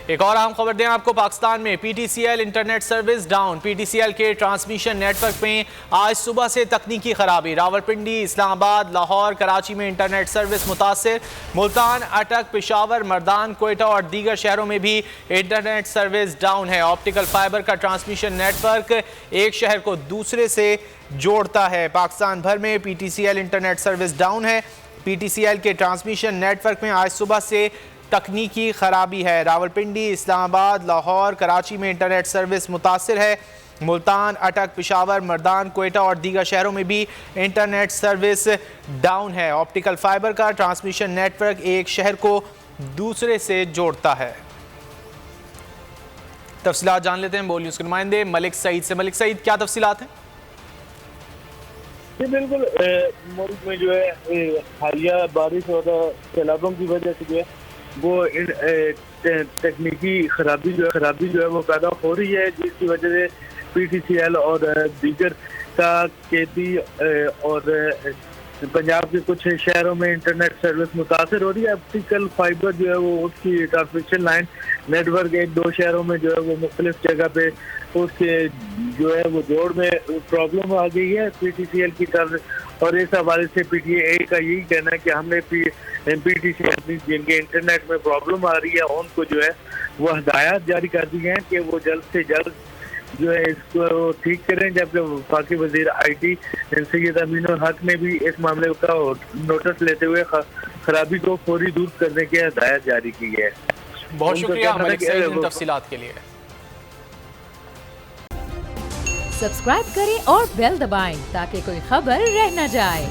ایک اور اہم خبر دیں آپ کو، پاکستان میں P T C L internet service down. P T C L کے ٹرانسمیشن نیٹ ورک میں آج صبح سے تکنیکی خرابی۔ راولپنڈی، اسلام آباد، لاہور، کراچی میں انٹرنیٹ سروس متاثر۔ ملتان، اٹک، پشاور، مردان، کوئٹہ اور دیگر شہروں میں بھی انٹرنیٹ سروس ڈاؤن ہے۔ آپٹیکل فائبر کا ٹرانسمیشن نیٹ ورک ایک شہر کو دوسرے سے جوڑتا ہے۔ پاکستان بھر میں P T C L internet service down ہے۔ پی ٹی سی ایل کے ٹرانسمیشن نیٹ ورک میں آج صبح سے تکنیکی خرابی ہے۔ راولپنڈی، اسلام آباد، لاہور، کراچی میں انٹرنیٹ سروس متاثر ہے۔ ملتان، اٹک، پشاور، مردان، کوئٹہ اور دیگر شہروں میں بھی انٹرنیٹ سروس ڈاؤن ہے۔ آپٹیکل فائبر کا ٹرانسمیشن نیٹ ورک ایک شہر کو دوسرے سے جوڑتا ہے۔ تفصیلات جان لیتے ہیں بول نیوز کے نمائندے ملک سعید سے۔ ملک سعید، کیا تفصیلات ہیں؟ جی بالکل، ملک میں جو ہے حالیہ بارش اور سیلابوں کی وجہ سے جو ہے وہ تکنیکی خرابی جو ہے وہ پیدا ہو رہی ہے، جس کی وجہ سے پی ٹی سی ایل اور دیگر کا کیپی اور پنجاب کے کچھ شہروں میں انٹرنیٹ سروس متاثر ہو رہی ہے۔ آپٹیکل فائبر جو ہے وہ اس کی ٹرانسمیشن لائن نیٹ ورک ایک دو شہروں میں جو ہے وہ مختلف جگہ پہ اس کے جو ہے وہ جوڑ میں پرابلم آ گئی ہے پی ٹی سی ایل کی طرف، اور اس حوالے سے پی ٹی اے کا یہی کہنا ہے کہ ہم نے پی ٹی سی ایل جن کے انٹرنیٹ میں پرابلم آ رہی ہے ان کو جو ہے وہ ہدایات جاری کر دی ہیں کہ وہ جلد سے جلد جو ہے اس کو ٹھیک کریں، جبکہ وفاقی وزیر آئی ٹی سید امین الحق نے بھی اس معاملے کا نوٹس لیتے ہوئے خرابی کو فوری دور کرنے کی ہدایت جاری کی ہے۔ بہت شکریہ ملک سعید ان تفصیلات کے لیے۔ سبسکرائب کریں اور بیل دبائیں تاکہ کوئی خبر رہ نہ جائے۔